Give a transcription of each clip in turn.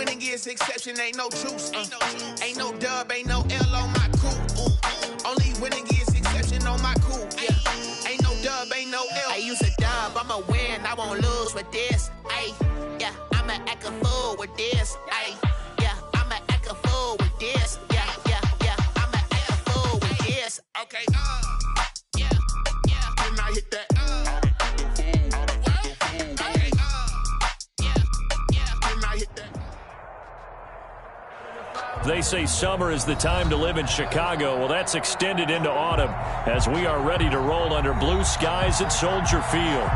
winning is exception, ain't no truce. Ain't no dub, ain't no L on my coupe. Only winning is exception on my coupe. Yeah. Ain't no dub, ain't no L. I use a dub, I'ma win, I won't lose with this. Ay, yeah, I'ma act a fool with this. Ay, yeah, I'ma act a fool with this. Yeah, yeah, yeah, I'ma act a fool with this. Okay, yeah, yeah. When I hit that, okay, yeah, when I hit that. They say summer is the time to live in Chicago. Well, that's extended into autumn as we are ready to roll under blue skies at Soldier Field.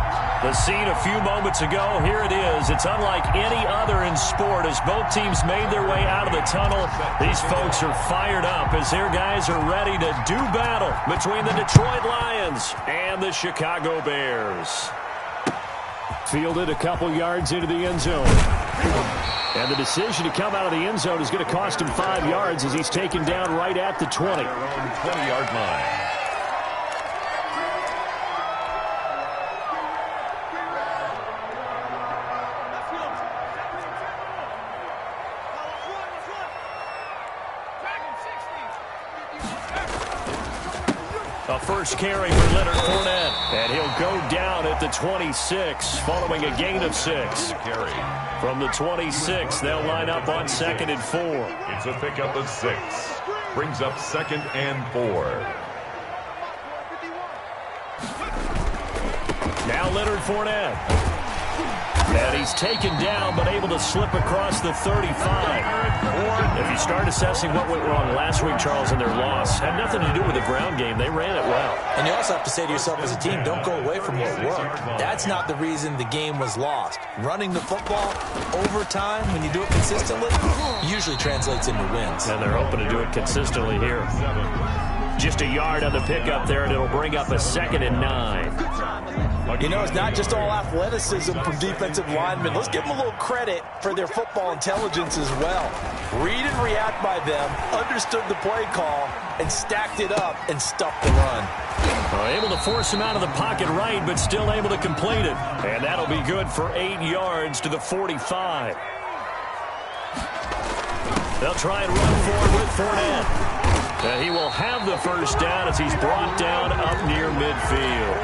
The scene a few moments ago, here it is. It's unlike any other in sport as both teams made their way out of the tunnel. These folks are fired up as their guys are ready to do battle between the Detroit Lions and the Chicago Bears. Fielded a couple yards into the end zone. And the decision to come out of the end zone is going to cost him 5 yards as he's taken down right at the 20. 20-yard line. A first carry for Leonard Fournette. And he'll go down at the 26 following a gain of 6. From the 26, they'll line up on 2nd and 4. It's a pickup of 6. Brings up 2nd and 4. Now Leonard Fournette. And he's taken down but able to slip across the 35. If you start assessing what went wrong last week, Charles, in their loss, had nothing to do with the ground game. They ran it well. And you also have to say to yourself as a team, don't go away from what worked. That's not the reason the game was lost. Running the football over time, when you do it consistently, usually translates into wins. And they're hoping to do it consistently here. Just a yard on the pickup there, and it'll bring up a 2nd and 9. You know, it's not just all athleticism from defensive linemen. Let's give them a little credit for their football intelligence as well. Read and react by them, understood the play call, and stacked it up and stuffed the run. Able to force him out of the pocket right, but still able to complete it. And that'll be good for 8 yards to the 45. They'll try and run forward with Fournette. He will have the first down as he's brought down up near midfield.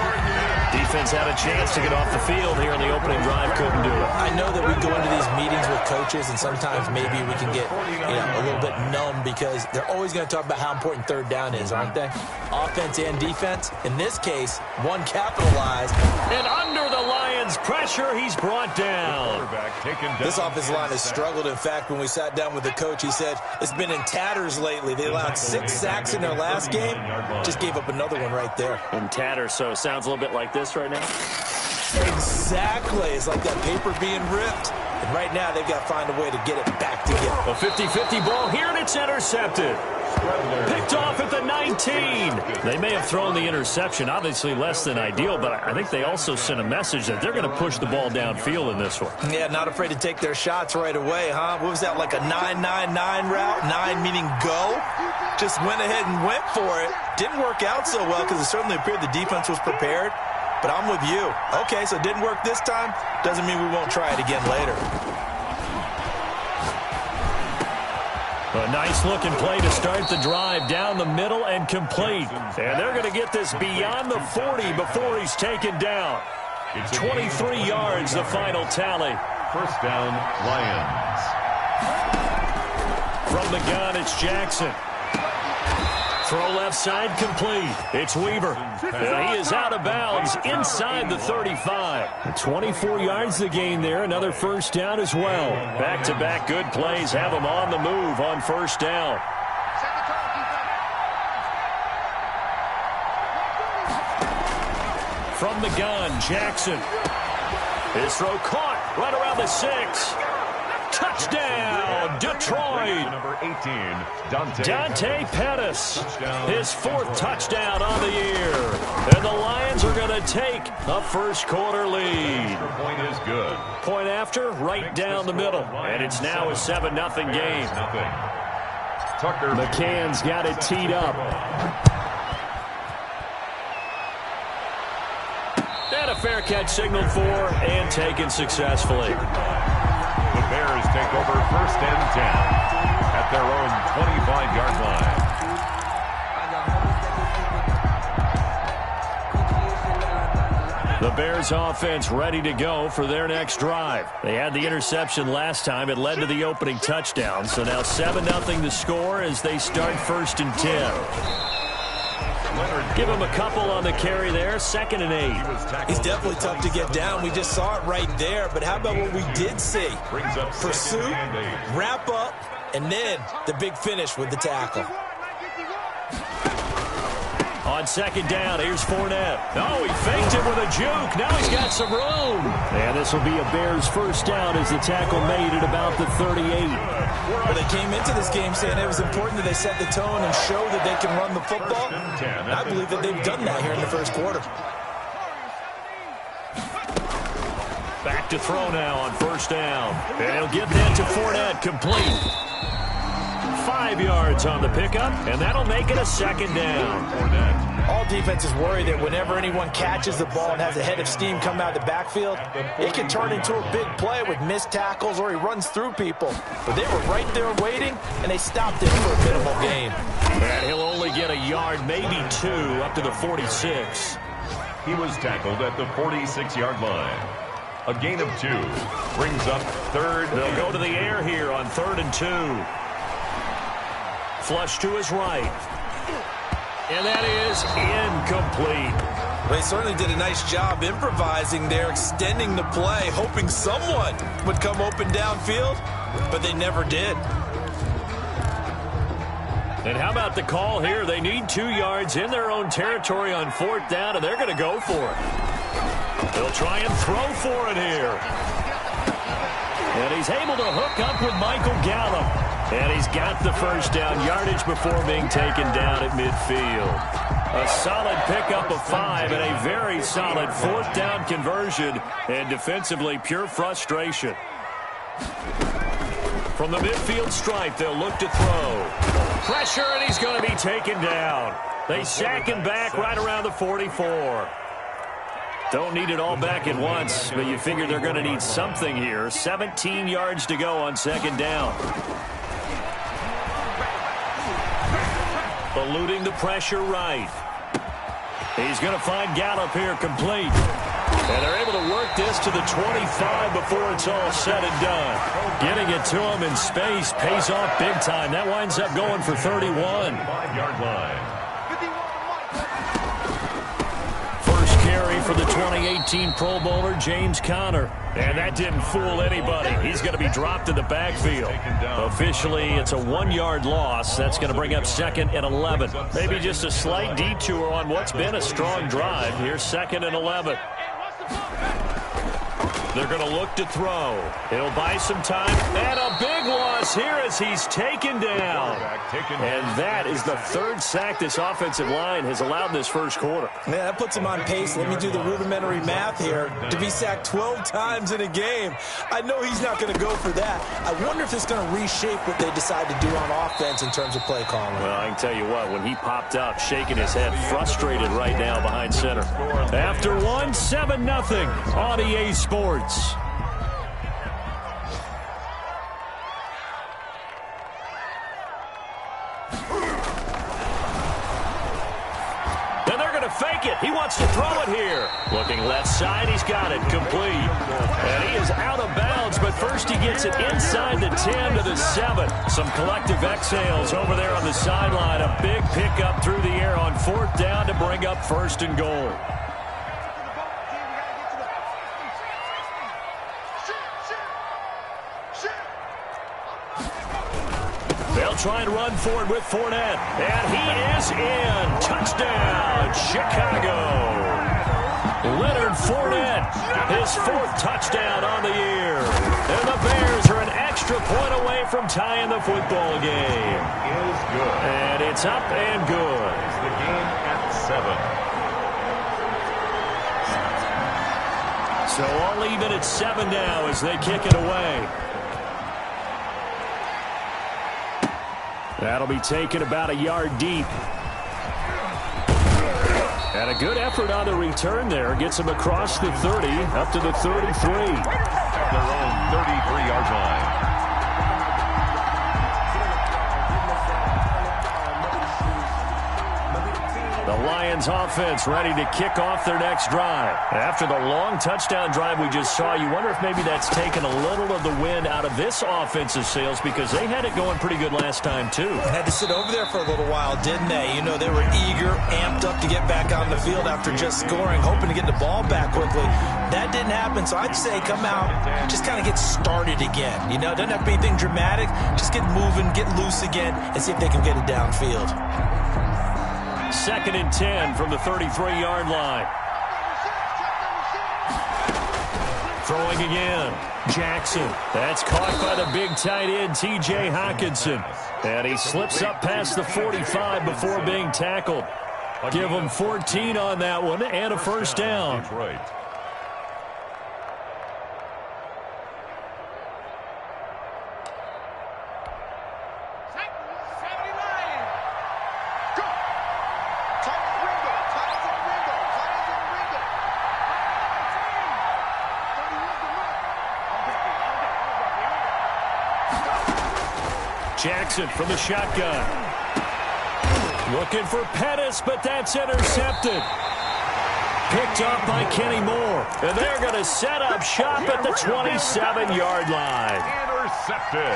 Defense had a chance to get off the field here in the opening drive, couldn't do it. I know that we go into these meetings with coaches, and sometimes maybe we can get a little bit numb because they're always going to talk about how important 3rd down is, aren't they? Offense and defense. In this case, one capitalized. And under the Lions' pressure, he's brought down. This offensive line has struggled. In fact, when we sat down with the coach, he said it's been in tatters lately. They allowed 6 sacks in their last game. Just gave up another one right there. In tatters, so it sounds a little bit like this right now. Exactly. It's like that paper being ripped. And right now, they've got to find a way to get it back together. A 50-50 ball here, and it's intercepted. Picked off at the 19. They may have thrown the interception, obviously less than ideal, but I think they also sent a message that they're going to push the ball downfield in this one. Yeah, not afraid to take their shots right away, huh? What was that, like a 9-9-9 route? 9 meaning go? Just went ahead and went for it. Didn't work out so well because it certainly appeared the defense was prepared. But I'm with you. Okay, so it didn't work this time. Doesn't mean we won't try it again later. A nice-looking play to start the drive down the middle and complete. And they're going to get this beyond the 40 before he's taken down. 23 yards, the final tally. First down, Lions. From the gun, it's Jackson. Throw left side complete. It's Weaver. He is out of bounds inside the 35. 24 yards the gain there. Another first down as well. Back-to-back good plays have him on the move on first down. From the gun, Jackson. His throw caught right around the 6. Touchdown, Detroit. Number 18, Dante Pettis. His 4th touchdown on the year. And the Lions are going to take a first-quarter lead. Point is good. Point after, right down the middle. And it's now a 7-0 game. Tucker. McCann's got it teed up. And a fair catch signaled for and taken successfully. The Bears take over 1st and 10 at their own 25-yard line. The Bears offense ready to go for their next drive. They had the interception last time. It led to the opening touchdown. So now 7-0 the score as they start 1st and 10. Give him a couple on the carry there. 2nd and 8. He's definitely tough to get down. We just saw it right there. But how about what we did see? Pursuit, wrap up, and then the big finish with the tackle. On 2nd down, here's Fournette. No, he faked it with a juke. Now he's got some room. And this will be a Bears 1st down as the tackle made at about the 38. Well, they came into this game saying it was important that they set the tone and show that they can run the football. I believe that they've done that here in the 1st quarter. Back to throw now on 1st down. And he'll get that to Fournette, complete. 5 yards on the pickup, and that'll make it a 2nd down. All defenses worry that whenever anyone catches the ball and has a head of steam come out of the backfield, it can turn into a big play with missed tackles or he runs through people. But they were right there waiting, and they stopped it for a minimal gain. And he'll only get a yard, maybe 2, up to the 46. He was tackled at the 46-yard line. A gain of 2 brings up 3rd. They'll go to the air here on 3rd and 2. Flush to his right. And that is incomplete. They certainly did a nice job improvising there, extending the play, hoping someone would come open downfield, but they never did. And how about the call here? They need 2 yards in their own territory on 4th down, and they're going to go for it. They'll try and throw for it here. And he's able to hook up with Michael Gallup. And he's got the 1st down yardage before being taken down at midfield. A solid pickup of 5 and a very solid 4th down conversion. And defensively, pure frustration. From the midfield stripe, they'll look to throw. Pressure, and he's going to be taken down. They sack him back right around the 44. Don't need it all back at once, but you figure they're going to need something here. 17 yards to go on 2nd down. Eluding the pressure right. He's going to find Gallup here complete. And they're able to work this to the 25 before it's all said and done. Getting it to him in space pays off big time. That winds up going for 31. 5-yard line. First carry for the 2018 Pro Bowler, James Conner. And that didn't fool anybody. He's going to be dropped in the backfield. Officially, it's a 1-yard loss. That's going to bring up 2nd and 11. Maybe just a slight detour on what's been a strong drive. Here's 2nd and 11. They're going to look to throw. He'll buy some time. And a big loss here as he's taken down. And that is the 3rd sack this offensive line has allowed in this 1st quarter. Man, that puts him on pace. Let me do the rudimentary math here. To be sacked 12 times in a game, I know he's not going to go for that. I wonder if it's going to reshape what they decide to do on offense in terms of play calling. Well, I can tell you what, when he popped up, shaking his head, frustrated right now behind center. After 7-0 on EA Sports. And they're going to fake it. He wants to throw it here. Looking left side, he's got it complete. And he is out of bounds, but first he gets it inside the 10 to the 7. Some collective exhales over there on the sideline. A big pickup through the air on 4th down to bring up 1st and goal. They'll try and run for it with Fournette. And he is in. Touchdown, Chicago. Leonard Fournette, his 4th touchdown on the year. And the Bears are an extra point away from tying the football game. Is good. And it's up and good. It's the game at 7. So all even at 7 now as they kick it away. That'll be taken about a yard deep. And a good effort on the return there. Gets him across the 30, up to the 33. their own 33-yard line. The Lions offense ready to kick off their next drive. After the long touchdown drive we just saw, you wonder if maybe that's taken a little of the wind out of this offensive sails, because they had it going pretty good last time too. Had to sit over there for a little while, didn't they? You know, they were eager, amped up to get back on the field after just scoring, hoping to get the ball back quickly. That didn't happen, so I'd say come out, just kind of get started again. You know, doesn't have to be anything dramatic. Just get moving, get loose again, and see if they can get it downfield. 2nd and 10 from the 33-yard line. Throwing again. Jackson. That's caught by the big tight end, T.J. Hockenson. And he slips up past the 45 before being tackled. Give him 14 on that one and a first down. Detroit. Jackson from the shotgun. Looking for Pettis, but that's intercepted. Picked up by Kenny Moore. And they're going to set up shop at the 27-yard line. Intercepted.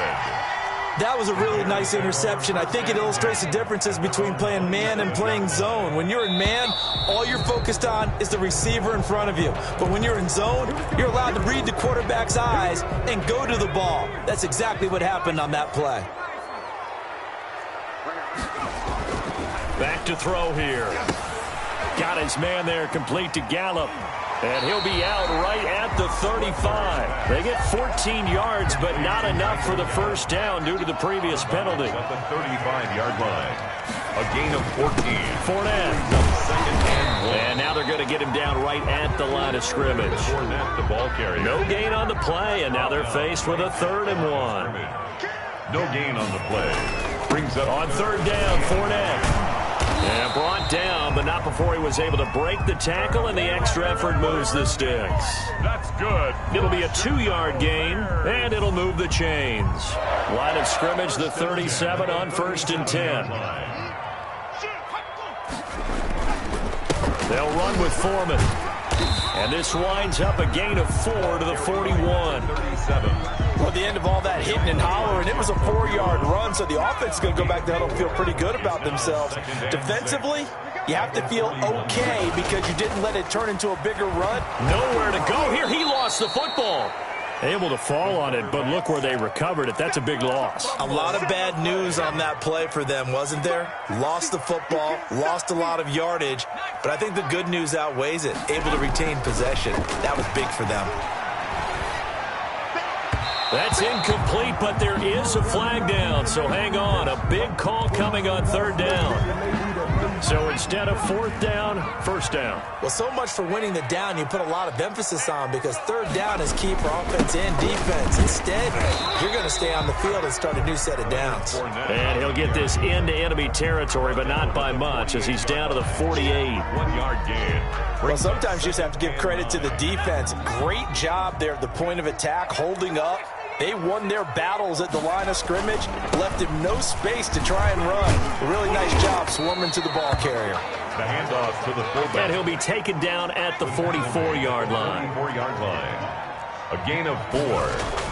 That was a really nice interception. I think it illustrates the differences between playing man and playing zone. When you're in man, all you're focused on is the receiver in front of you. But when you're in zone, you're allowed to read the quarterback's eyes and go to the ball. That's exactly what happened on that play. Back to throw here. Got his man there complete to Gallup. And he'll be out right at the 35. They get 14 yards, but not enough for the first down due to the previous penalty. At the 35-yard line. A gain of 14. Fournette. And now they're going to get him down right at the line of scrimmage. Fournette, the ball carrier. No gain on the play, and now they're faced with a 3rd and 1. No gain on the play. Brings up on 3rd down, Fournette. And brought down, but not before he was able to break the tackle, and the extra effort moves the sticks. That's good. It'll be a 2-yard gain, and it'll move the chains. Line of scrimmage, the 37 on 1st and 10. They'll run with Foreman. And this winds up a gain of 4 to the 41. 37. Well, at the end of all that hitting and hollering, it was a 4-yard run, so the offense is going to go back there and feel pretty good about themselves. Defensively, you have to feel okay because you didn't let it turn into a bigger run. Nowhere to go here. He lost the football. Able to fall on it, but look where they recovered it. That's a big loss. A lot of bad news on that play for them, wasn't there? Lost the football, lost a lot of yardage, but I think the good news outweighs it. Able to retain possession. That was big for them. That's incomplete, but there is a flag down, so hang on. A big call coming on 3rd down. So instead of 4th down, 1st down. Well, so much for winning the down you put a lot of emphasis on, because 3rd down is key for offense and defense. Instead, you're going to stay on the field and start a new set of downs. And he'll get this into enemy territory, but not by much, as he's down to the 48. 1-yard gain. Well, sometimes you just have to give credit to the defense. Great job there at the point of attack, holding up. They won their battles at the line of scrimmage, left him no space to try and run. A really nice job swarming to the ball carrier. The handoff to the fullback. And he'll be taken down at the 44-yard line. 44-yard line. A gain of 4.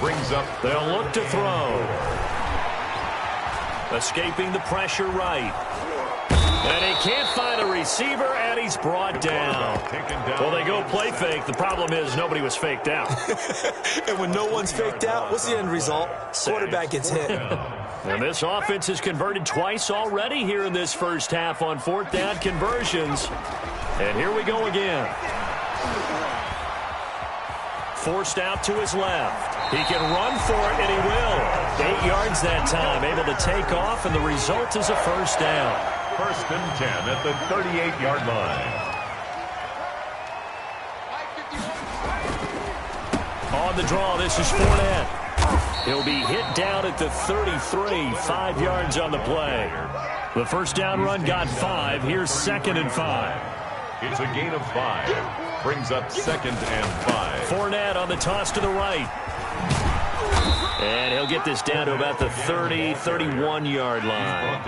Brings up. They'll look to throw. Escaping the pressure right. And he can't find a receiver, and he's brought down. Well, they go play fake. The problem is nobody was faked out. And when no one's faked out, what's the end result? Quarterback gets hit. And this offense has converted twice already here in this first half on 4th down conversions. And here we go again. Forced out to his left. He can run for it, and he will. 8 yards that time, able to take off, and the result is a first down. 1st and 10 at the 38-yard line. On the draw, this is Fournette. He'll be hit down at the 33, 5 yards on the play. The first down run got 5. Here's 2nd and 5. It's a gain of 5. Brings up 2nd and 5. Fournette on the toss to the right. And he'll get this down to about the 30, 31-yard line.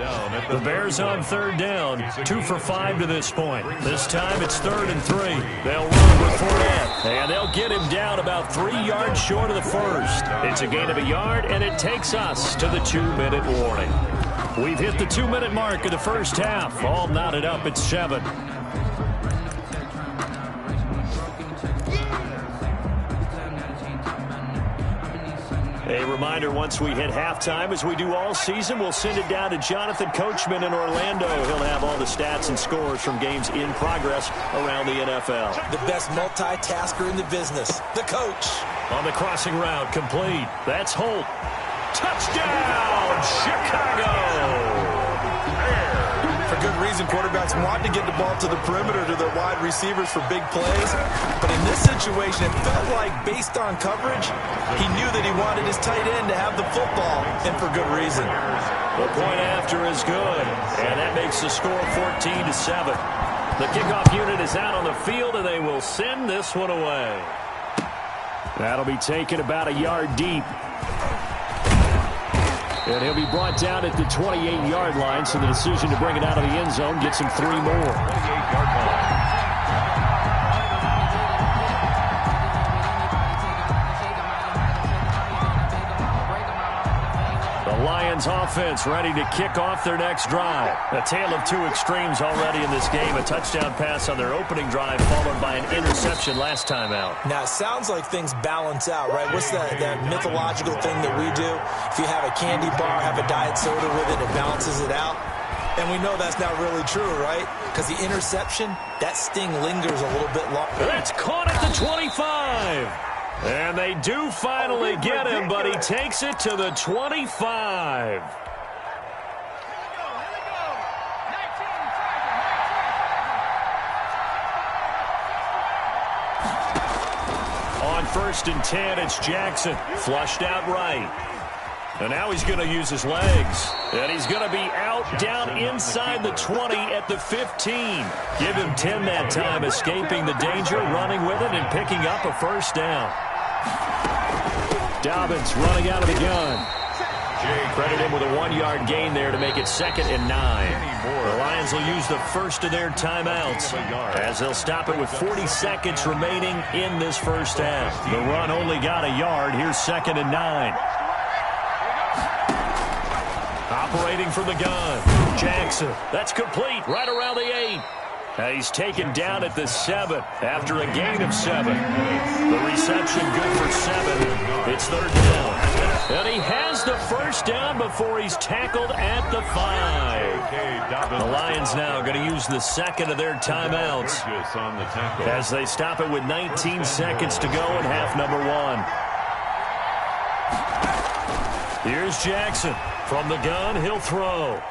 The Bears on third down, 2 for 5 to this point. This time it's 3rd and 3. They'll run with Fournette, and they'll get him down about 3 yards short of the first. It's a gain of a yard, and it takes us to the 2-minute warning. We've hit the 2-minute mark of the first half. All knotted up at 7. A reminder, once we hit halftime, as we do all season, we'll send it down to Jonathan Coachman in Orlando. He'll have all the stats and scores from games in progress around the NFL. The best multitasker in the business, the coach. On the crossing route, complete. That's Holt. Touchdown, Chicago! For good reason, quarterbacks want to get the ball to the perimeter to their wide receivers for big plays. But in this situation, it felt like, based on coverage, he knew that he wanted his tight end to have the football, and for good reason. The point after is good, and that makes the score 14-7. The kickoff unit is out on the field, and they will send this one away. That'll be taken about a yard deep. And he'll be brought down at the 28-yard line, so the decision to bring it out of the end zone gets him 3 more. 28-yard line. The Lions offense ready to kick off their next drive. A tale of 2 extremes already in this game. A touchdown pass on their opening drive, followed by an interception last time out. Now, it sounds like things balance out, right? What's that mythological thing that we do? If you have a candy bar, have a diet soda with it, it balances it out. And we know that's not really true, right? Because the interception, that sting lingers a little bit longer. That's caught at the 25. And they do finally get him, but he takes it to the 25. On 1st and 10, it's Jackson. Flushed out right. And now he's going to use his legs. And he's going to be out down inside the 20 at the 15. Give him 10 that time, escaping the danger, running with it, and picking up a first down. Dobbins running out of the gun. Credit him with a 1-yard gain there to make it 2nd and 9. The Lions will use the first of their timeouts as they'll stop it with 40 seconds remaining in this first half. The run only got a yard. Here's 2nd and 9. Operating from the gun. Jackson. That's complete right around the 8. He's taken down at the 7 after a gain of 7. The reception good for 7. It's 3rd down. And he has the first down before he's tackled at the 5. The Lions now going to use the 2nd of their timeouts as they stop it with 19 seconds to go in half number 1. Here's Jackson. From the gun, he'll throw.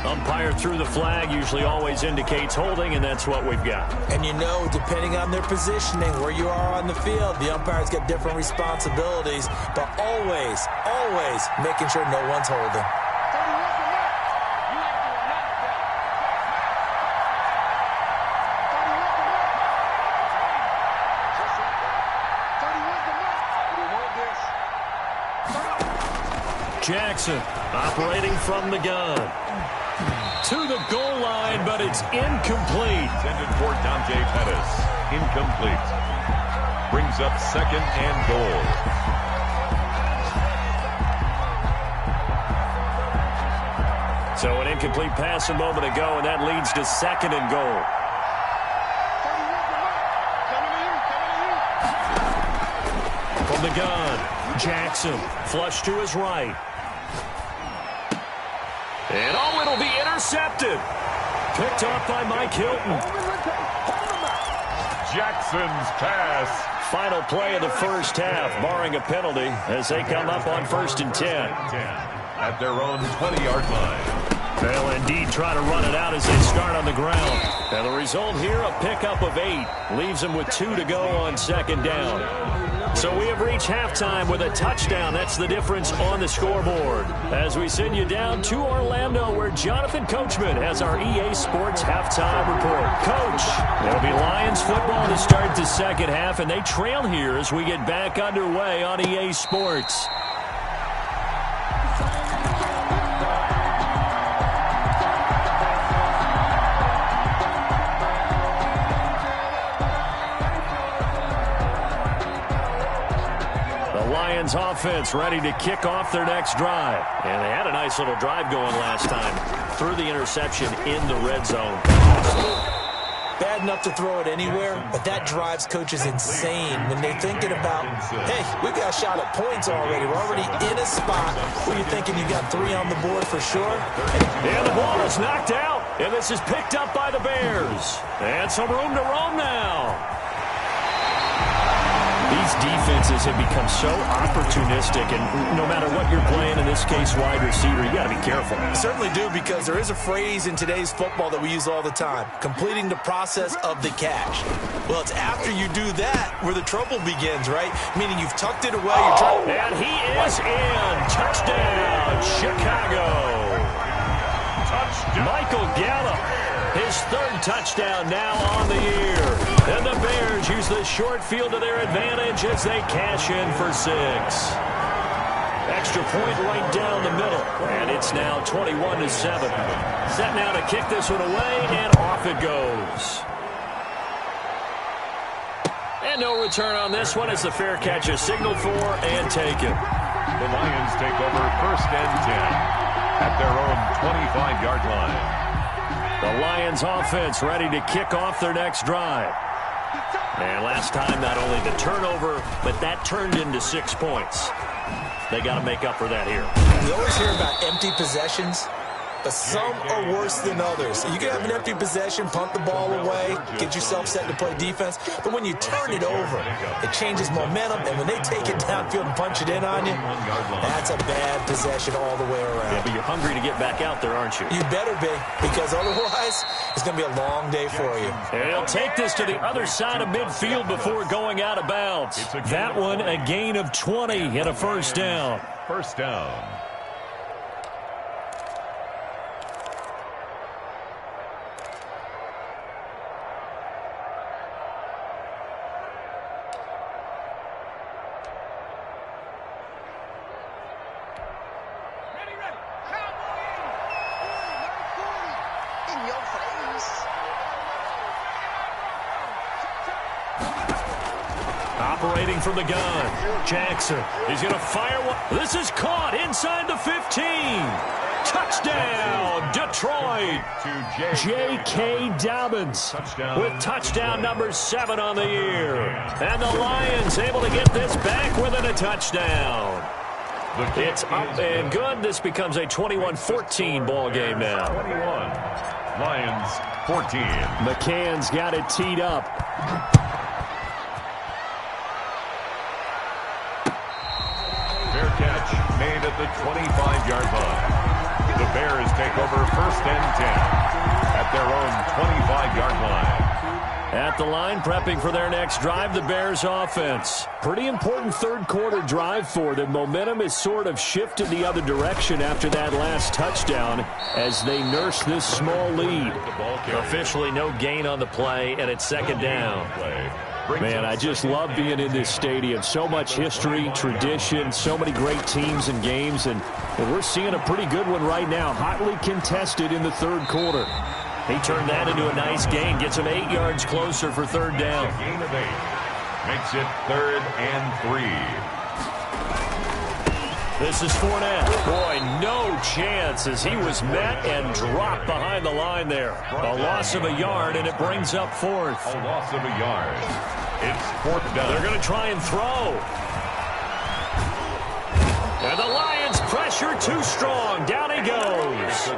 Umpire threw the flag, usually always indicates holding, and that's what we've got. And you know, depending on their positioning, where you are on the field, the umpires get different responsibilities, but always, always making sure no one's holding. Jackson operating from the gun. To the goal line, but it's incomplete. Intended for Dante Pettis. Incomplete. Brings up 2nd and goal. So an incomplete pass a moment ago, and that leads to 2nd and goal. From the gun, Jackson flush to his right. And it'll be intercepted. Picked off by Mike Hilton. Jackson's pass. Final play of the first half, barring a penalty, as they come up on 1st and 10. At their own 20-yard line. They'll indeed try to run it out as they start on the ground. And the result here, a pickup of 8. Leaves them with 2 to go on 2nd down. So we have reached halftime with a touchdown. That's the difference on the scoreboard. As we send you down to Orlando, where Jonathan Coachman has our EA Sports halftime report. Coach, it'll be Lions football to start the second half, and they trail here as we get back underway on EA Sports. Lions offense ready to kick off their next drive. And they had a nice little drive going last time. Threw the interception in the red zone. Bad enough to throw it anywhere, but that drives coaches insane when they're thinking about, hey, we've got a shot at points already. We're already in a spot where you're thinking you got 3 on the board for sure. And the ball is knocked out, and this is picked up by the Bears. And some room to roam now. These defenses have become so opportunistic, and no matter what you're playing, in this case wide receiver, you got to be careful. You certainly do, because there is a phrase in today's football that we use all the time, completing the process of the catch. Well, it's after you do that where the trouble begins, right? Meaning you've tucked it away. You're trying. And he is in. Touchdown, Chicago. Touchdown. Michael Gallup. His 3rd touchdown now on the year. And the Bears use the short field to their advantage as they cash in for 6. Extra point right down the middle. And it's now 21-7. Set now to kick this one away, and off it goes. And no return on this one as the fair catch is signaled for and taken. The Lions take over 1st and 10 at their own 25-yard line. The Lions offense ready to kick off their next drive. And last time, not only the turnover, but that turned into 6 points. They got to make up for that here. We always hear about empty possessions, but some are worse than others. You can have an empty possession, punt the ball away, get yourself set to play defense, but when you turn it over, it changes momentum, and when they take it downfield and punch it in on you, that's a bad possession all the way around. Yeah, but you're hungry to get back out there, aren't you? You better be, because otherwise, it's going to be a long day for you. And he'll take this to the other side of midfield before going out of bounds. That one, a gain of 20 and a 1st down. 1st down. Operating from the gun, Jackson. He's going to fire one. This is caught inside the 15. Touchdown, Detroit. J.K. Dobbins with touchdown number 7 on the year. And the Lions able to get this back within a touchdown. It's up and good. This becomes a 21-14 ball game now. 21. Lions 14. McCann's got it teed up. Fair catch made at the 25-yard line. The Bears take over 1st and 10 at their own 25-yard line. At the line, prepping for their next drive, the Bears offense. Pretty important 3rd quarter drive for them. Momentum has sort of shifted the other direction after that last touchdown as they nurse this small lead. Officially no gain on the play, and it's 2nd down. Man, I just love being in this stadium. So much history, tradition, so many great teams and games, and we're seeing a pretty good one right now. Hotly contested in the 3rd quarter. He turned that into a nice gain. Gets him 8 yards closer for 3rd down. A gain of 8. Makes it 3rd and 3. This is Fournette. Boy, no chance as he was met and dropped behind the line there. A loss of a yard, and it brings up 4th. A loss of a yard. It's 4th down. They're going to try and throw. And the Lions pressure too strong. Down he goes.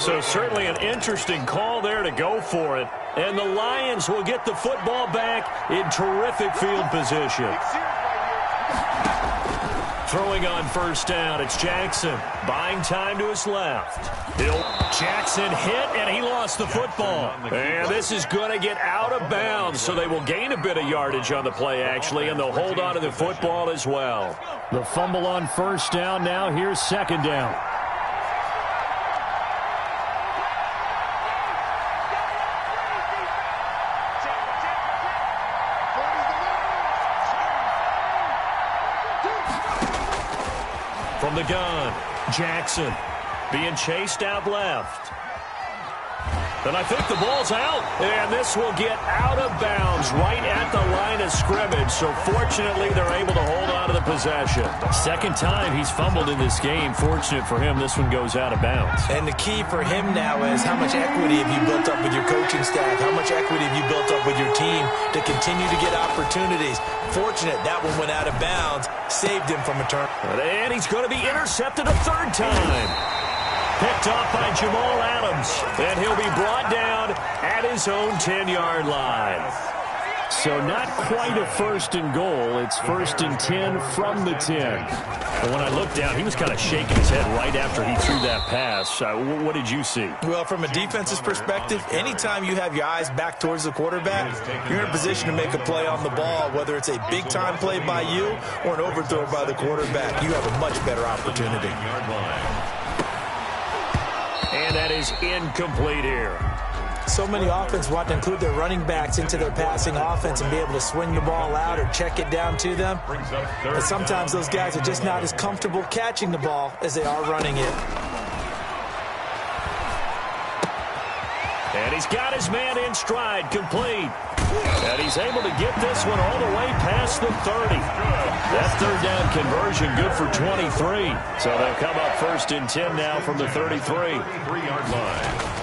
So certainly an interesting call there to go for it. And the Lions will get the football back in terrific field position. Throwing on first down, it's Jackson. Buying time to his left. Jackson hit, and he lost the football. And this is going to get out of bounds, so they will gain a bit of yardage on the play, actually, and they'll hold on to the football as well. The fumble on first down. Now here's second down. From the gun, Jackson being chased out left. And I think the ball's out. And this will get out of bounds right at the line of scrimmage. So fortunately, they're able to hold on to the possession. Second time he's fumbled in this game. Fortunate for him, this one goes out of bounds. And the key for him now is how much equity have you built up with your coaching staff? How much equity have you built up with your team to continue to get opportunities? Fortunate that one went out of bounds, saved him from a turn. And he's going to be intercepted a third time. Picked off by Jamal Adams, and he'll be brought down at his own 10-yard line. So not quite a first and goal. It's first and 10 from the 10. But when I looked down, he was kind of shaking his head right after he threw that pass. What did you see? Well, from a defense's perspective, anytime you have your eyes back towards the quarterback, you're in a position to make a play on the ball, whether it's a big-time play by you or an overthrow by the quarterback. You have a much better opportunity. And that is incomplete here. So many offenses want to include their running backs into their passing offense and be able to swing the ball out or check it down to them. But sometimes those guys are just not as comfortable catching the ball as they are running it. And he's got his man in stride, complete. And he's able to get this one all the way past the 30. That third down conversion good for 23. So they'll come up first and 10 now from the 33. 3-yard line.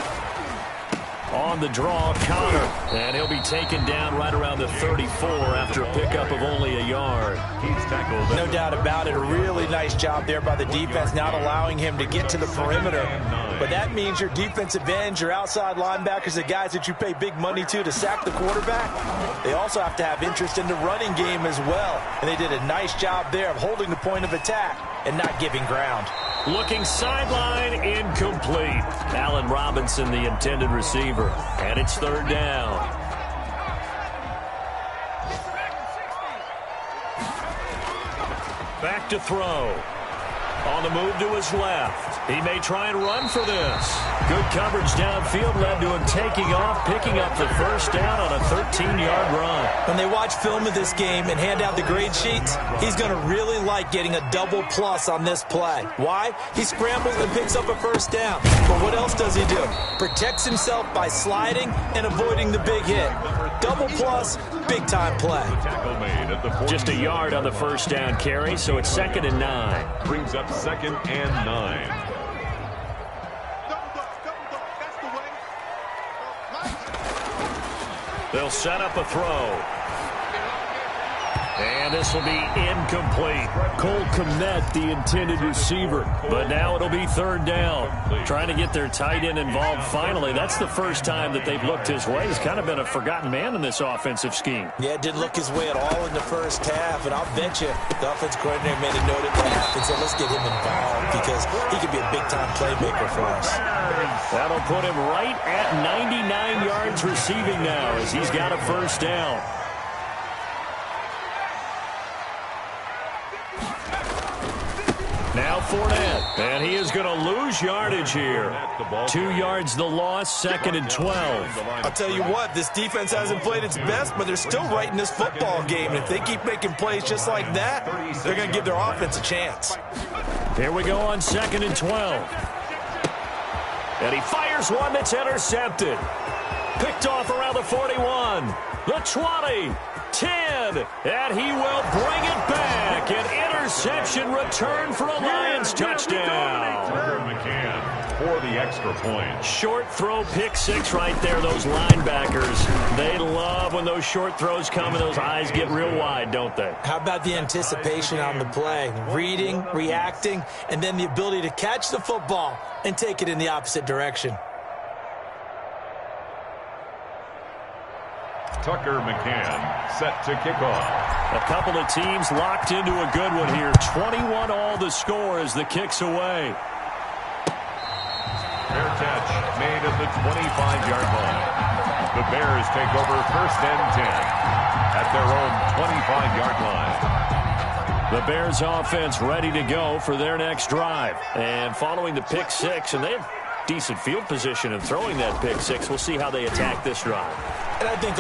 On the draw, Connor. And he'll be taken down right around the 34 after a pickup of only a yard. He's tackled. No doubt about it. A really nice job there by the defense, not allowing him to get to the perimeter. But that means your defensive ends, your outside linebackers, the guys that you pay big money to sack the quarterback, they also have to have interest in the running game as well. And they did a nice job there of holding the point of attack and not giving ground. Looking sideline, incomplete. Allen Robinson, the intended receiver. And it's third down. Back to throw. On the move to his left. He may try and run for this. Good coverage downfield led to him taking off, picking up the first down on a 13-yard run. When they watch film of this game and hand out the grade sheets, he's going to really like getting a double plus on this play. Why? He scrambles and picks up a first down. But what else does he do? Protects himself by sliding and avoiding the big hit. Double plus, big-time play. Just a yard on the first down carry, so it's 2nd and 9. Brings up 2nd and 9. They'll set up a throw. And this will be incomplete. Cole Kmet, the intended receiver. But now it'll be third down. Trying to get their tight end involved finally. That's the first time that they've looked his way. He's kind of been a forgotten man in this offensive scheme. Yeah, it didn't look his way at all in the first half. And I'll bet you the offensive coordinator made a note at the half and said, let's get him involved because he could be a big-time playmaker for us. That'll put him right at 99 yards receiving now as he's got a first down. Now Fournette, and he is going to lose yardage here. 2 yards the loss, 2nd and 12. I'll tell you what, this defense hasn't played its best, but they're still right in this football game. And if they keep making plays just like that, they're going to give their offense a chance. Here we go on 2nd and 12. And he fires one that's intercepted. Picked off around the 41, the 20, 10, and he will bring it back. An interception return for a Lions touchdown. For the extra point. Short throw, pick six right there. Those linebackers, they love when those short throws come and those eyes get real wide, don't they? How about the anticipation on the play? Reading, reacting, and then the ability to catch the football and take it in the opposite direction. Tucker McCann set to kick off. A couple of teams locked into a good one here. 21 all the score as the kick's away. Fair catch made at the 25-yard line. The Bears take over first and 10 at their own 25-yard line. The Bears offense ready to go for their next drive. And following the pick six, and they have decent field position of throwing that pick six. We'll see how they attack this drive. And I think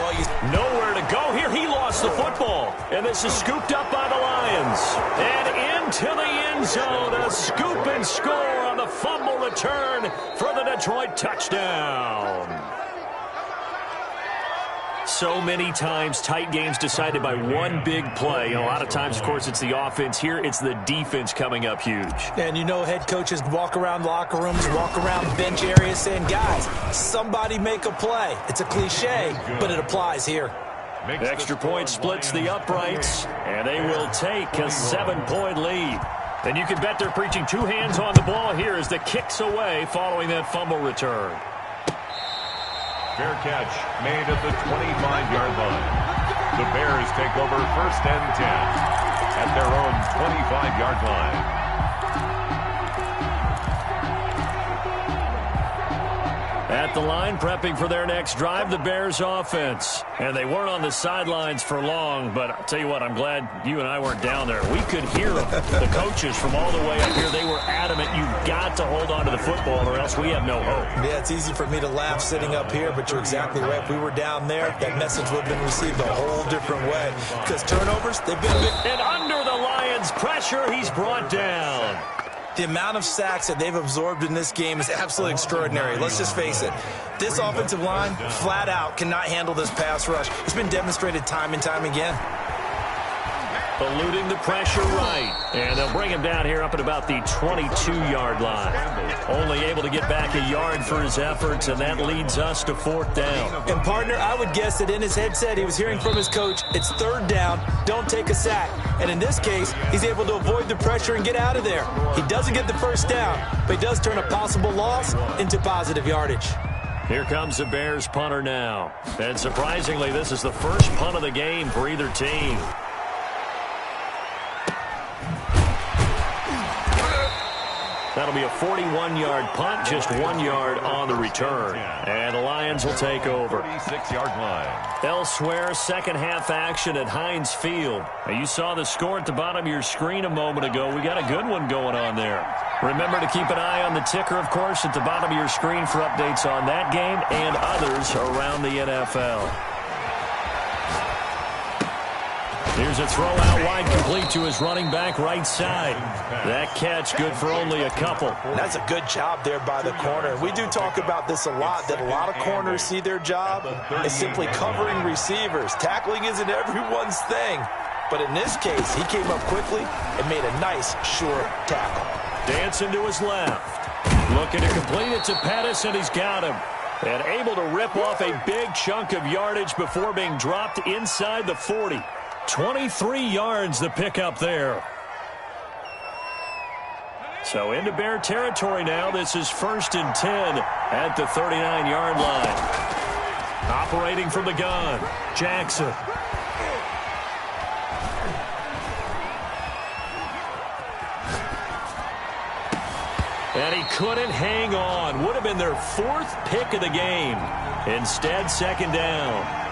nowhere to go here. He lost the football. And this is scooped up by the Lions. And into the end zone. A scoop and score on the fumble return for the Detroit touchdown. So many times, tight games decided by one big play. A lot of times, of course, it's the offense. Here, it's the defense coming up huge. And you know head coaches walk around locker rooms, walk around bench areas saying, guys, somebody make a play. It's a cliche, but it applies here. Extra point splits the uprights, and they will take a 7-point lead. And you can bet they're preaching two hands on the ball here as the kick's away following that fumble return. Fair catch made at the 25-yard line. The Bears take over first and 10 at their own 25-yard line. At the line, prepping for their next drive, the Bears offense. And they weren't on the sidelines for long, but I'll tell you what, I'm glad you and I weren't down there. We could hear them. The coaches from all the way up here, they were adamant, you've got to hold on to the football or else we have no hope. Yeah, it's easy for me to laugh sitting up here, but you're exactly right. If we were down there, that message would have been received a whole different way. Because turnovers, they've been a bit... And under the Lions' pressure, he's brought down. The amount of sacks that they've absorbed in this game is absolutely extraordinary. Let's just face it. This offensive line, flat out, cannot handle this pass rush. It's been demonstrated time and time again. Eluding the pressure right. And they'll bring him down here up at about the 22-yard line. Only able to get back a yard for his efforts, and that leads us to fourth down. And, partner, I would guess that in his headset he was hearing from his coach, it's third down, don't take a sack. And in this case, he's able to avoid the pressure and get out of there. He doesn't get the first down, but he does turn a possible loss into positive yardage. Here comes the Bears punter now. And surprisingly, this is the first punt of the game for either team. That'll be a 41-yard punt, just 1 yard on the return. And the Lions will take over. 46-yard line. Elsewhere, second half action at Heinz Field. Now, you saw the score at the bottom of your screen a moment ago. We got a good one going on there. Remember to keep an eye on the ticker, of course, at the bottom of your screen for updates on that game and others around the NFL. Here's a throw out wide, complete to his running back right side. That catch good for only a couple. That's a good job there by the corner. We do talk about this a lot, that a lot of corners see their job as simply covering receivers. Tackling isn't everyone's thing. But in this case, he came up quickly and made a nice, sure tackle. Dancing to his left. Looking to complete it to Pettis, and he's got him. And able to rip off a big chunk of yardage before being dropped inside the 40. 23 yards the pickup there. So into Bear territory now. This is 1st and 10 at the 39-yard line. Operating from the gun, Jackson. And he couldn't hang on. Would have been their 4th pick of the game. Instead, second down.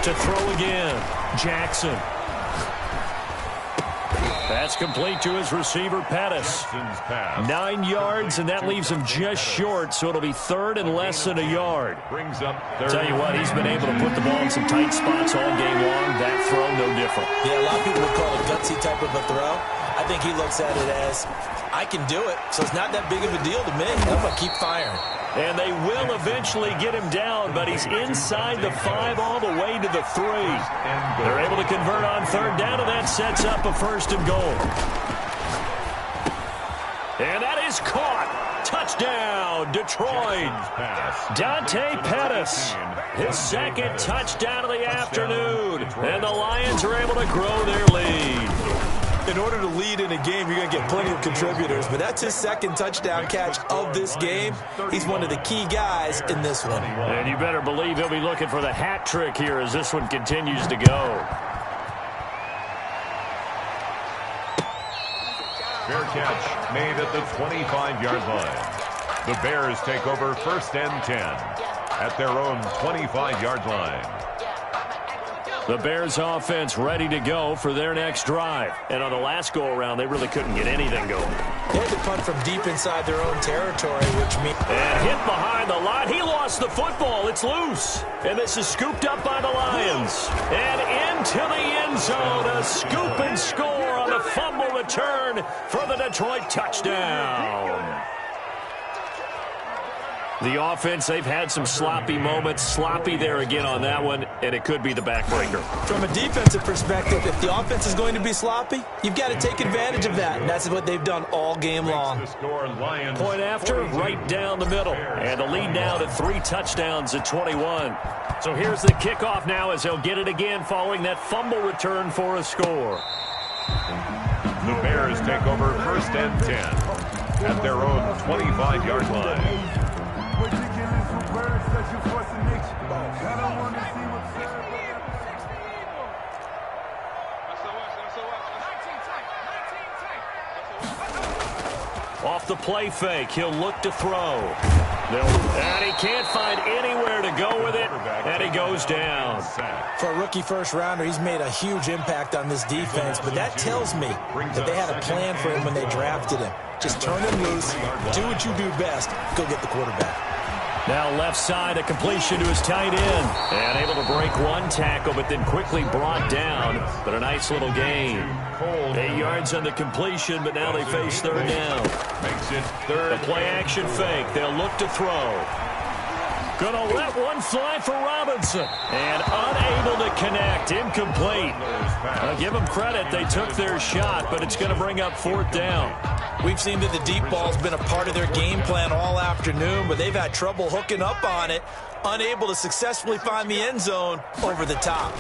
To throw again, Jackson. That's complete to his receiver, Pettis. 9 yards, and that leaves him just short, so it'll be 3rd and less than a yard. Tell you what, he's been able to put the ball in some tight spots all game long. That throw, no different. Yeah, a lot of people would call it a gutsy type of a throw. I think he looks at it as, I can do it, so it's not that big of a deal to me. I'm going to keep firing. And they will eventually get him down, but he's inside the 5 all the way to the 3. They're able to convert on 3rd down, and that sets up a 1st and goal. And that is caught. Touchdown, Detroit. Dante Pettis, his 2nd touchdown of the afternoon. And the Lions are able to grow their lead. In order to lead in a game, you're going to get plenty of contributors, but that's his second touchdown catch of this game. He's one of the key guys in this one. And you better believe he'll be looking for the hat trick here as this one continues to go. Fair catch made at the 25-yard line. The Bears take over 1st and 10 at their own 25-yard line. The Bears offense ready to go for their next drive. And on the last go-around, they really couldn't get anything going. They had to punt from deep inside their own territory, which means... And hit behind the line. He lost the football. It's loose. And this is scooped up by the Lions. And into the end zone. A scoop and score on the fumble return for the Detroit touchdown. The offense, they've had some sloppy moments. Sloppy there again on that one, and it could be the backbreaker. From a defensive perspective, if the offense is going to be sloppy, you've got to take advantage of that, and that's what they've done all game long. Point after, right down the middle. And the lead now to 3 touchdowns at 21. So here's the kickoff now as they'll get it again following that fumble return for a score. The Bears take over 1st and 10 at their own 25-yard line. Off the play fake, he'll look to throw. And he can't find anywhere to go with it, and he goes down. For a rookie first-rounder, he's made a huge impact on this defense, but that tells me that they had a plan for him when they drafted him. Just turn him loose, do what you do best, go get the quarterback. Now left side, a completion to his tight end. And able to break one tackle, but then quickly brought down. But a nice little gain. 8 yards on the completion, but now they face 3rd down. Makes it 3rd. The play action fake. They'll look to throw. Gonna let one fly for Robinson. And unable to connect. Incomplete. I'll give them credit. They took their shot, but it's going to bring up 4th down. We've seen that the deep ball's been a part of their game plan all afternoon, but they've had trouble hooking up on it, unable to successfully find the end zone over the top.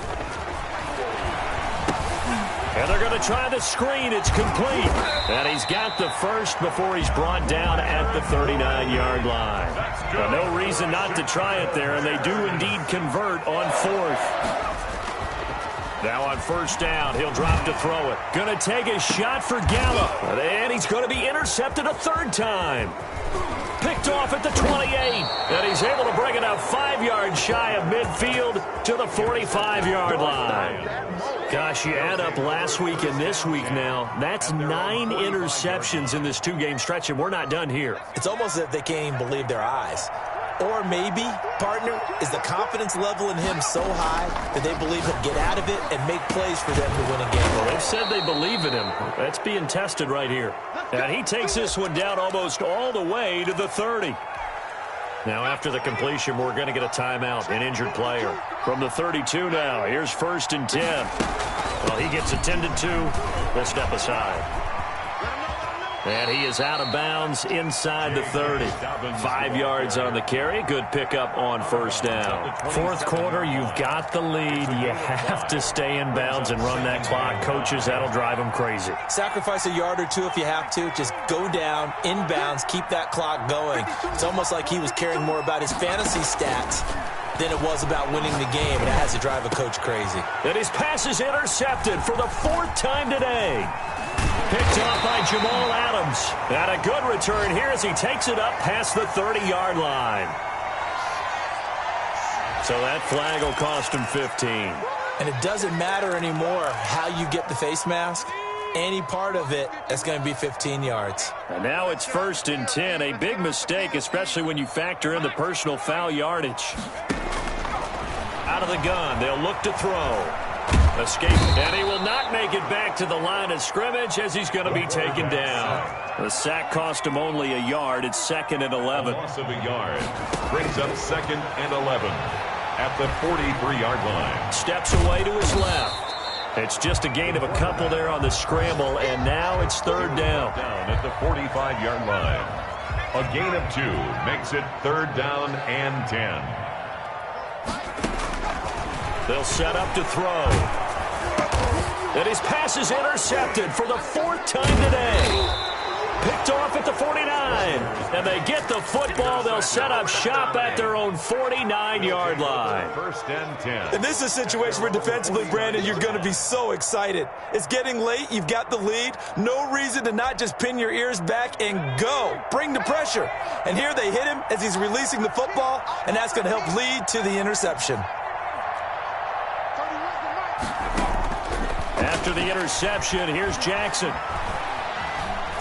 And they're going to try the screen. It's complete. And he's got the first before he's brought down at the 39-yard line. Well, no reason not to try it there, and they do indeed convert on 4th. Now on 1st down, he'll drop to throw it. Going to take a shot for Gallup. And he's going to be intercepted a 3rd time. Picked off at the 28. And he's able to bring it up 5 yards shy of midfield to the 45-yard line. Gosh, you add up last week and this week now. That's 9 interceptions in this 2-game stretch, and we're not done here. It's almost as if they can't even believe their eyes. Or maybe, partner, is the confidence level in him so high that they believe he'll get out of it and make plays for them to win a game. Well, they've said they believe in him. That's being tested right here. And he takes this one down almost all the way to the 30. Now, after the completion, we're going to get a timeout, an injured player. From the 32 now, here's 1st and 10. Well, he gets attended to. We'll step aside. And he is out of bounds inside the 30. 5 yards on the carry. Good pickup on 1st down. 4th quarter, you've got the lead. You have to stay in bounds and run that clock. Coaches, that'll drive them crazy. Sacrifice a yard or 2 if you have to. Just go down, in bounds, keep that clock going. It's almost like he was caring more about his fantasy stats than it was about winning the game, and that has to drive a coach crazy. And his pass is intercepted for the 4th time today. Picked off by Jamal Adams. And a good return here as he takes it up past the 30-yard line. So that flag will cost him 15. And it doesn't matter anymore how you get the face mask. Any part of it, that's going to be 15 yards. And now it's 1st and 10. A big mistake, especially when you factor in the personal foul yardage. Out of the gun, they'll look to throw. Escape, and he will not make it back to the line of scrimmage as he's going to be taken down. The sack cost him only a yard. It's 2nd and 11. Loss of a yard brings up 2nd and 11 at the 43-yard line. Steps away to his left. It's just a gain of a couple there on the scramble, and now it's 3rd down. Down at the 45-yard line. A gain of 2 makes it 3rd down and 10. They'll set up to throw. And his pass is intercepted for the 4th time today. Picked off at the 49. And they get the football. They'll set up shop at their own 49-yard line. 1st and 10. And this is a situation where defensively, Brandon, you're going to be so excited. It's getting late. You've got the lead. No reason to not just pin your ears back and go. Bring the pressure. And here they hit him as he's releasing the football, and that's going to help lead to the interception. After the interception, here's Jackson.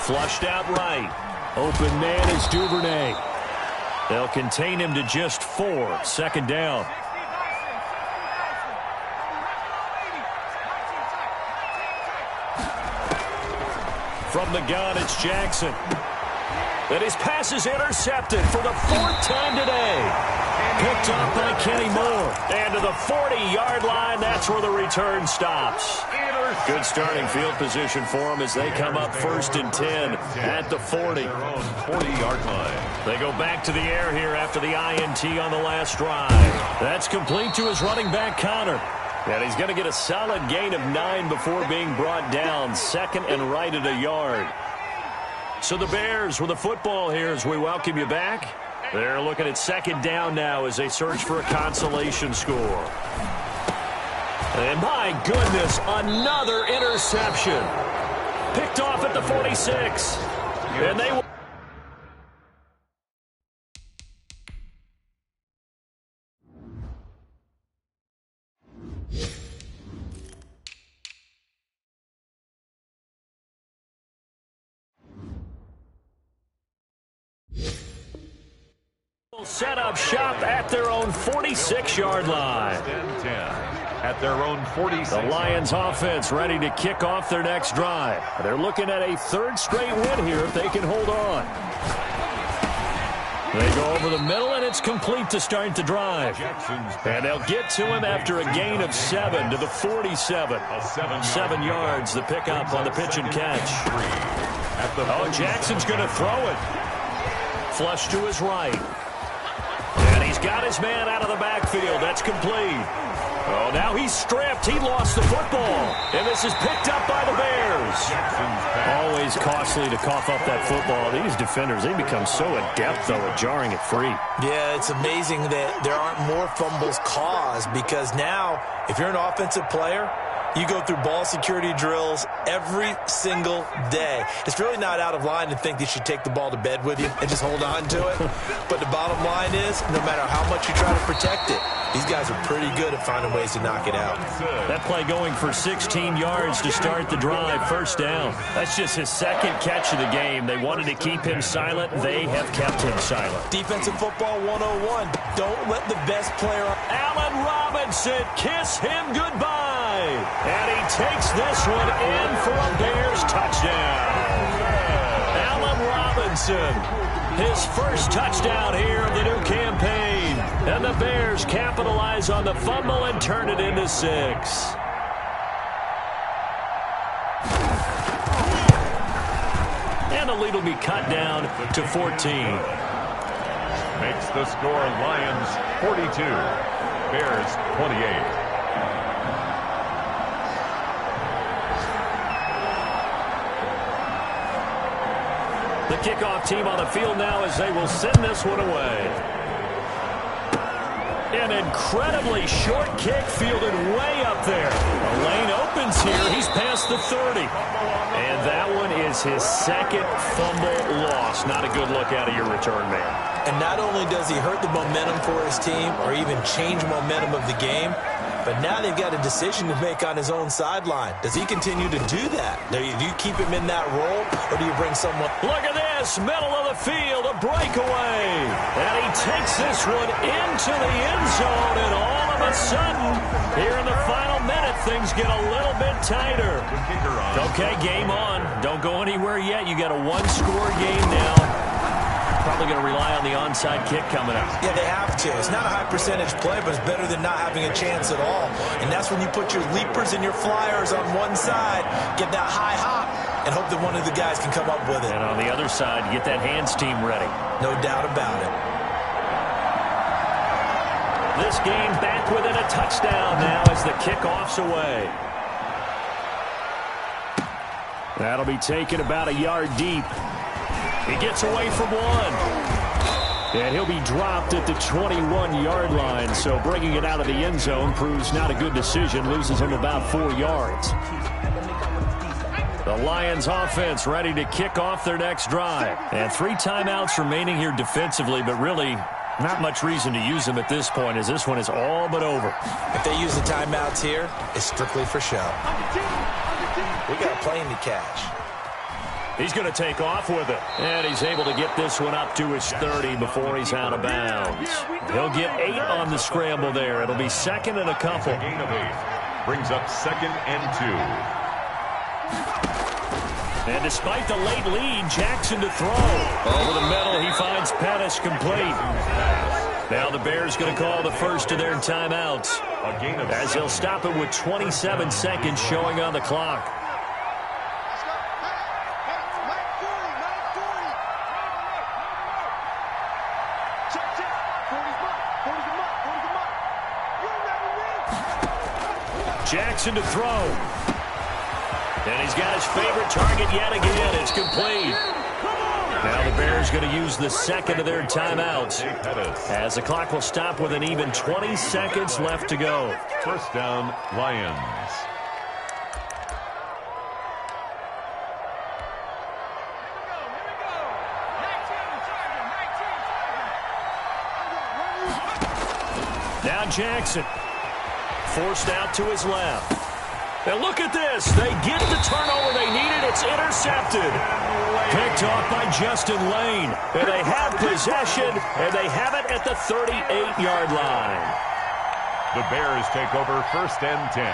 Flushed out right. Open man is Duvernay. They'll contain him to just 4. 2nd down. From the gun, it's Jackson. And his pass is intercepted for the 4th time today. Picked up by Kenny Moore. And to the 40-yard line, that's where the return stops. Good starting field position for them as they come up 1st and 10 at the 40. 40-yard line. They go back to the air here after the INT on the last drive. That's complete to his running back, Connor. And he's going to get a solid gain of 9 before being brought down. 2nd and right at a yard. So the Bears with the football here as we welcome you back. They're looking at 2nd down now as they search for a consolation score. And my goodness, another interception. Picked off at the 46. And they will. Set up shop at their own 46-yard line. 10 at their own 46. The Lions offense ready to kick off their next drive. They're looking at a 3rd straight win here if they can hold on. They go over the middle, and it's complete to start the drive. And they'll get to him after a gain of 7 to the 47. 7 yards, the pickup on the pitch and catch. Oh, Jackson's going to throw it. Flush to his right. And he's got his man out of the backfield. That's complete. Oh, now he's stripped. He lost the football. And this is picked up by the Bears. Always costly to cough up that football. These defenders, they become so adept, though, at jarring it free. Yeah, it's amazing that there aren't more fumbles caused because now, if you're an offensive player, you go through ball security drills every single day. It's really not out of line to think you should take the ball to bed with you and just hold on to it. But the bottom line is, no matter how much you try to protect it, these guys are pretty good at finding ways to knock it out. That play going for 16 yards to start the drive. 1st down. That's just his 2nd catch of the game. They wanted to keep him silent. They have kept him silent. Defensive football 101. Don't let the best player. Allen Robinson, kiss him goodbye. And he takes this one in for a Bears touchdown. Allen Robinson, his 1st touchdown here of the new campaign. And the Bears capitalize on the fumble and turn it into 6. And the lead will be cut down to 14. Makes the score Lions 42, Bears 28. The kickoff team on the field now as they will send this one away. An incredibly short kick fielded way up there. The lane opens here. He's past the 30. And that one is his 2nd fumble loss. Not a good look out of your return man. And not only does he hurt the momentum for his team or even change momentum of the game, but now they've got a decision to make on his own sideline. Does he continue to do that? Do you keep him in that role, or do you bring someone? Look at this, middle of the field, a breakaway. And he takes this one into the end zone, and all of a sudden, here in the final minute, things get a little bit tighter. Okay, game on. Don't go anywhere yet. You got a 1-score game now. Probably going to rely on the onside kick coming up. Yeah, they have to. It's not a high percentage play, but it's better than not having a chance at all. And that's when you put your leapers and your flyers on one side, get that high hop, and hope that one of the guys can come up with it. And on the other side, get that hands team ready. No doubt about it. This game back within a touchdown now as the kickoff's away. That'll be taken about a yard deep. He gets away from one. And he'll be dropped at the 21-yard line. So bringing it out of the end zone proves not a good decision. Loses him about 4 yards. The Lions offense ready to kick off their next drive. And 3 timeouts remaining here defensively, but really not much reason to use them at this point, as this one is all but over. If they use the timeouts here, it's strictly for show. We got a plane to catch. He's going to take off with it. And he's able to get this one up to his 30 before he's out of bounds. He'll get 8 on the scramble there. It'll be second and a couple. Gain of 8. Brings up 2nd and 2. And despite the late lead, Jackson to throw. Over the middle, he finds Pettis complete. Now the Bears going to call the first of their timeouts, as they'll stop it with 27 seconds showing on the clock. Jackson to throw. And he's got his favorite target yet again. It's complete. Now the Bears going to use the second of their timeouts, as the clock will stop with an even 20 seconds left to go. First down, Lions. Now Jackson. Forced out to his left. And look at this. They get the turnover they needed. It's intercepted. Picked off by Justin Lane. And they have possession, and they have it at the 38-yard line. The Bears take over 1st and 10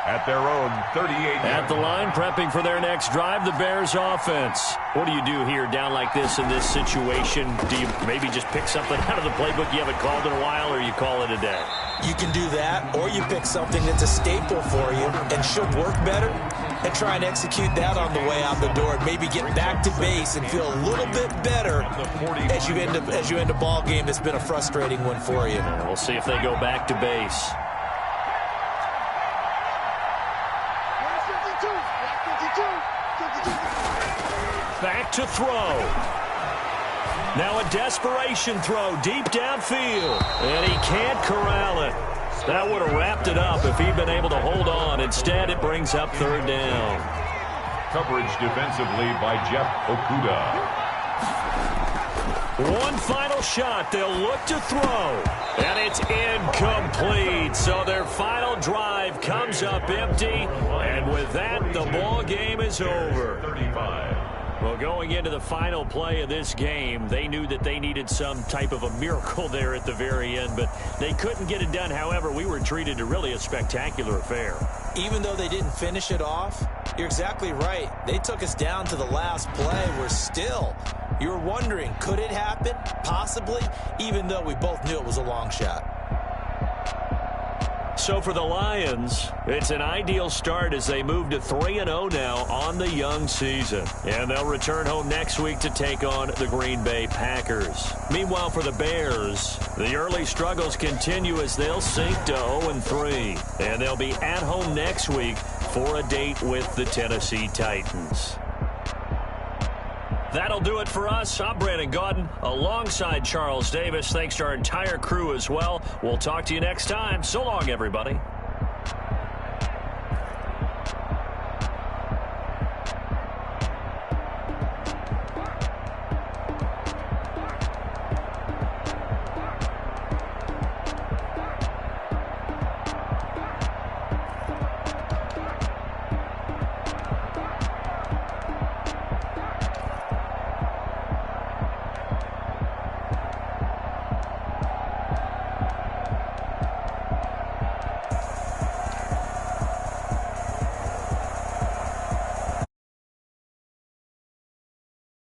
at their own 38. At the line, prepping for their next drive, the Bears offense. What do you do here down like this in this situation? Do you maybe just pick something out of the playbook you haven't called in a while, or you call it a day? You can do that, or you pick something that's a staple for you and should work better, and try and execute that on the way out the door, and maybe get back to base and feel a little bit better as you end a ball game that's been a frustrating one for you. We'll see if they go back to base. Back to throw. Now a desperation throw deep downfield. And he can't corral it. That would have wrapped it up if he'd been able to hold on. Instead, it brings up 3rd down. Coverage defensively by Jeff Okuda. One final shot. They'll look to throw. And it's incomplete. So their final drive comes up empty. And with that, the ball game is over. 35. Well, going into the final play of this game, they knew that they needed some type of a miracle there at the very end, but they couldn't get it done. However, we were treated to really a spectacular affair. Even though they didn't finish it off, you're exactly right. They took us down to the last play. We're still, you were wondering, could it happen? Possibly, even though we both knew it was a long shot. So for the Lions, it's an ideal start as they move to 3-0 now on the young season. And they'll return home next week to take on the Green Bay Packers. Meanwhile, for the Bears, the early struggles continue as they'll sink to 0-3. And they'll be at home next week for a date with the Tennessee Titans. That'll do it for us. I'm Brandon Gaudin alongside Charles Davis. Thanks to our entire crew as well. We'll talk to you next time. So long, everybody.